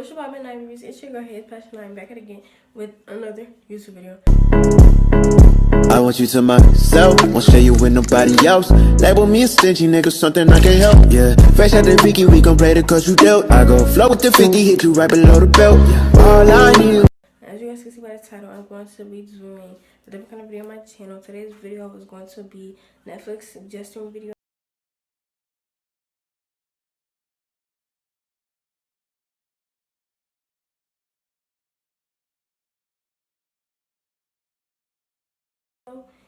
What's your midnight movies? It's your girl Head Passion. I'm back at again with another YouTube video. I want you to myself, won't share you with nobody else. Label me a stingy nigga, something I can't help. Yeah, fresh out the Vicky, we gon' play the cause you dealt. I go flow with the 50, hit you right below the belt. All I need. As you guys can see by the title, I'm going to be doing a different kind of video on my channel. Today's video is going to be Netflix suggestion video.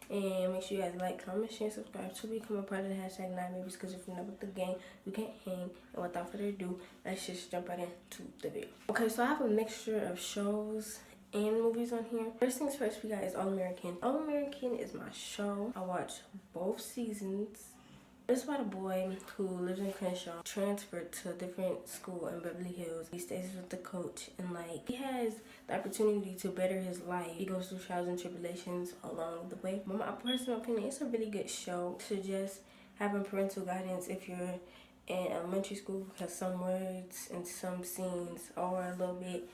And make sure you guys like, comment, share, and subscribe to become a part of the hashtag 9movies, because if you're not with the gang, you can't hang. And without further ado, let's just jump right into the video. Okay, so I have a mixture of shows and movies on here. First things first, we got is All American. All American is my show. I watched both seasons. It's about a boy who lives in Crenshaw, transferred to a different school in Beverly Hills. He stays with the coach, and like he has the opportunity to better his life. He goes through trials and tribulations along the way. But my personal opinion, it's a really good show. Suggest having parental guidance if you're in elementary school, because some words and some scenes are a little bit,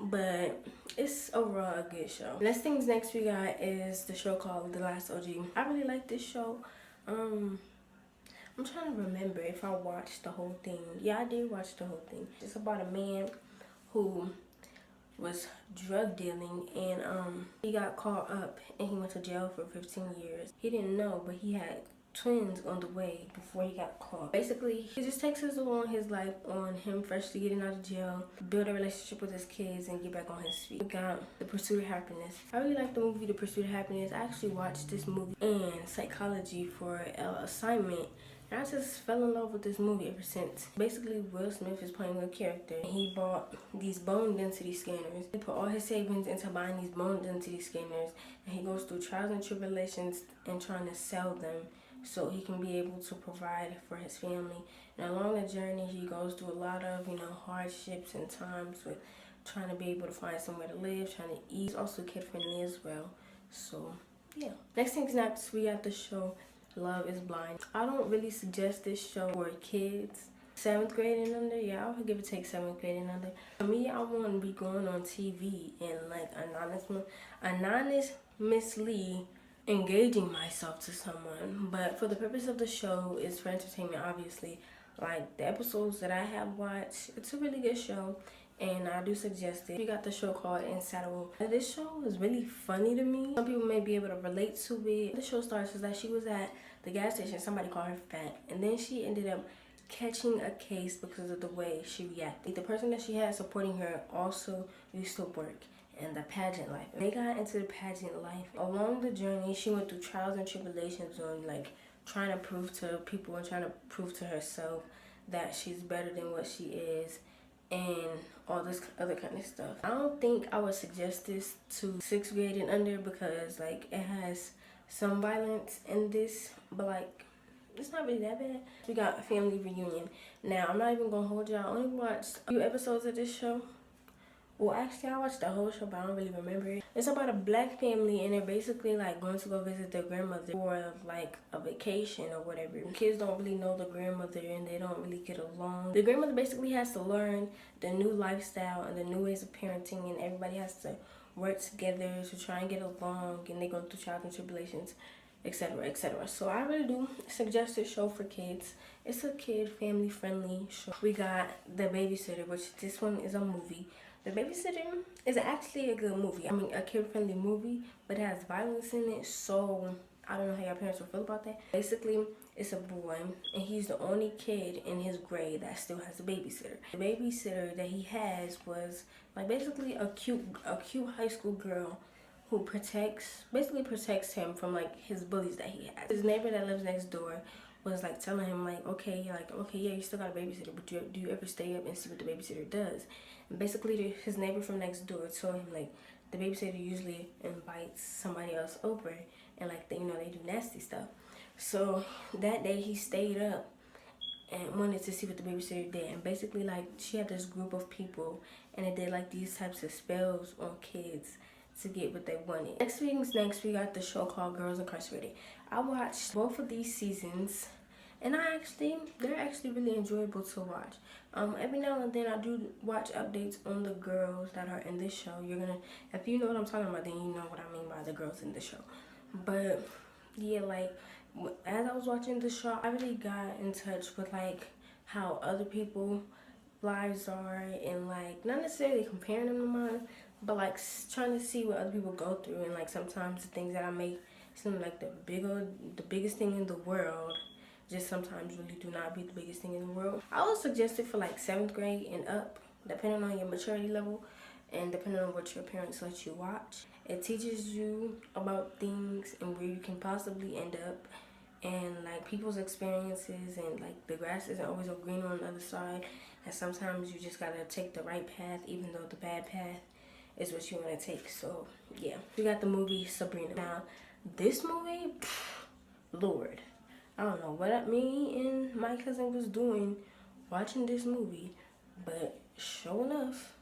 but it's overall a good show. Next things next we got is the show called The Last OG. I really like this show. I'm trying to remember if I watched the whole thing. Yeah, I did watch the whole thing. It's about a man who was drug dealing, and he got caught up and he went to jail for 15 years. He didn't know, but he had twins on the way before he got caught. Basically, he just takes his along his life on him freshly getting out of jail, build a relationship with his kids, and get back on his feet. We got The Pursuit of Happiness. I really like the movie The Pursuit of Happiness. I actually watched this movie in psychology for an assignment, and I just fell in love with this movie ever since. Basically, Will Smith is playing a character, and he bought these bone density scanners. He put all his savings into buying these bone density scanners, and he goes through trials and tribulations and trying to sell them so he can be able to provide for his family. And along the journey, he goes through a lot of, hardships and times with trying to be able to find somewhere to live, trying to eat. He's also kid-friendly as well. So, yeah. Next thing's next, we got the show Love is Blind. I don't really suggest this show for kids. 7th grade and under, yeah, I'll give it take 7th grade and under. For me, I want to be going on TV and like anonymously engaging myself to someone. But for the purpose of the show, it's for entertainment, obviously. Like the episodes that I have watched, it's a really good show, and I do suggest it. We got the show called Insatiable. This show is really funny to me. Some people may be able to relate to it. The show starts with that she was at the gas station, somebody called her fat, and then she ended up catching a case because of the way she reacted. The person that she had supporting her also used to work in the pageant life. They got into the pageant life. Along the journey, she went through trials and tribulations on like trying to prove to people and trying to prove to herself that she's better than what she is and all this other kind of stuff. I don't think I would suggest this to 6th grade and under, because like it has some violence in this, but like it's not really that bad. We got Family Reunion. Now, I'm not even gonna hold y'all. I only watched a few episodes of this show. Well, actually, I watched the whole show, but I don't really remember it. It's about a black family, and they're basically like going to go visit their grandmother for like a vacation or whatever. The kids don't really know the grandmother, and they don't really get along. The grandmother basically has to learn the new lifestyle and the new ways of parenting, and everybody has to work together to try and get along, and they go through trials and tribulations, etc., etc. So I really do suggest this show for kids. It's a kid family friendly show. We got The Babysitter, which this one is a movie. The Babysitter is actually a good movie. I mean, a kid-friendly movie, but it has violence in it, so I don't know how your parents will feel about that. Basically, it's a boy, and he's the only kid in his grade that still has a babysitter. The babysitter that he has was like basically a cute high school girl who basically protects him from like his bullies that he has. His neighbor that lives next door was like telling him like, okay, yeah, you still got a babysitter, but do you ever stay up and see what the babysitter does? And basically, his neighbor from next door told him like the babysitter usually invites somebody else over, and like they do nasty stuff. So that day he stayed up and wanted to see what the babysitter did, and basically like she had this group of people, and they did like these types of spells on kids to get what they wanted. Next, we got the show called Girls Incarcerated. I watched both of these seasons, and they're actually really enjoyable to watch. Every now and then I do watch updates on the girls that are in this show. If you know what I'm talking about, then you know what I mean by the girls in the show. But yeah, like as I was watching the show, I really got in touch with like how other people lives are, and like not necessarily comparing them to mine, but like trying to see what other people go through, and like sometimes the things that I make seem like the biggest thing in the world just sometimes really do not be the biggest thing in the world. I would suggest it for like 7th grade and up, depending on your maturity level and depending on what your parents let you watch. It teaches you about things and where you can possibly end up, and like people's experiences, and like the grass isn't always green on the other side, and sometimes you just gotta take the right path even though the bad path is what you want to take. So yeah, we got the movie Sabrina. Now this movie, Lord, I don't know what me and my cousin was doing watching this movie, but sure enough,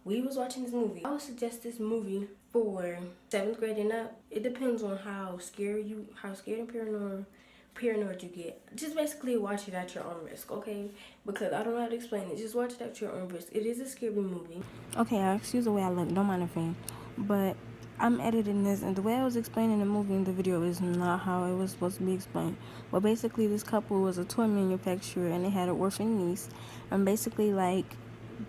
we was watching this movie. I would suggest this movie for 7th grade and up. It depends on how scared and paranoid you get. Just basically watch it at your own risk, okay? Because I don't know how to explain it. Just watch it at your own risk. It is a scary movie. Okay, excuse the way I look. Don't mind if but I'm editing this, and the way I was explaining the movie in the video is not how it was supposed to be explained. But basically, this couple was a toy manufacturer, and they had an orphan niece, and basically, like,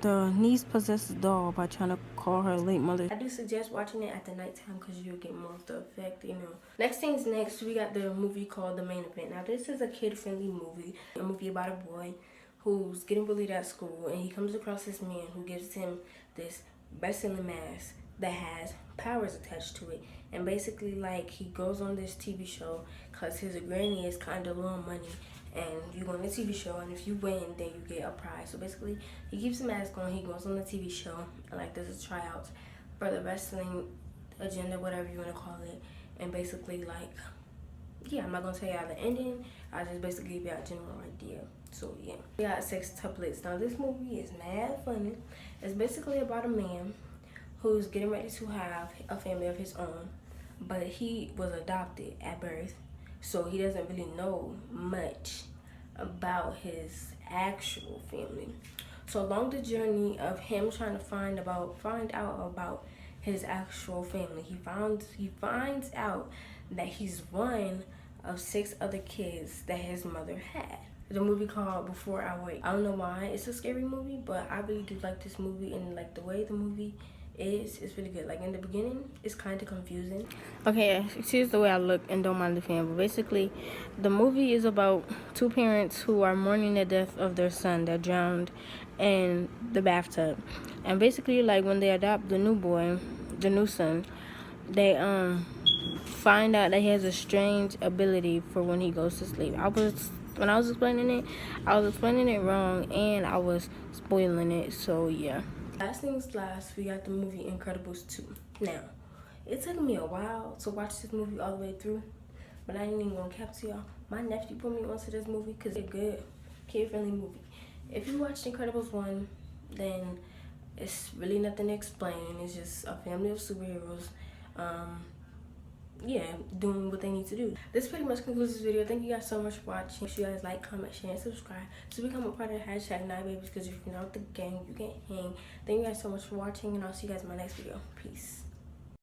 the niece possessed the doll by trying to call her late mother. I do suggest watching it at the nighttime because you'll get more of the effect, you know. Next, we got the movie called The Main Event. Now, this is a kid-friendly movie. A movie about a boy who's getting bullied at school, and he comes across this man who gives him this best-selling mask that has powers attached to it. And basically, like, he goes on this TV show because his granny is kind of low on money, and you go on the TV show, and if you win, then you get a prize. So basically, he keeps the mask on, he goes on the TV show, and like there's a tryout for the wrestling agenda, whatever you want to call it. And basically, like, yeah, I'm not gonna tell y'all the ending. I just basically give y'all a general idea. So yeah, we got 6 tuplets. Now this movie is mad funny. It's basically about a man who's getting ready to have a family of his own, but he was adopted at birth, so he doesn't really know much about his actual family. So along the journey of him trying to find out about his actual family, he finds out that he's one of 6 other kids that his mother had. The movie called Before I Wake. I don't know why it's a scary movie, but I really do like this movie, and like the way the movie it's really good. Like in the beginning, it's kind of confusing. Okay, excuse the way I look and don't mind the fan, but basically, the movie is about 2 parents who are mourning the death of their son that drowned in the bathtub. And basically, like when they adopt the new son, they find out that he has a strange ability for when he goes to sleep. When I was explaining it wrong, and I was spoiling it. So yeah. Last things last, we got the movie Incredibles 2. Now, it took me a while to watch this movie all the way through, but I ain't even gonna cap to y'all. My nephew put me onto this movie because it's a good, kid-friendly movie. If you watched Incredibles 1, then it's really nothing to explain. It's just a family of superheroes, yeah, doing what they need to do. This pretty much concludes this video. Thank you guys so much for watching. Make sure you guys like, comment, share, and subscribe to become a part of the #9babies, because if you're not with the gang, you can't hang. Thank you guys so much for watching, and I'll see you guys in my next video. Peace.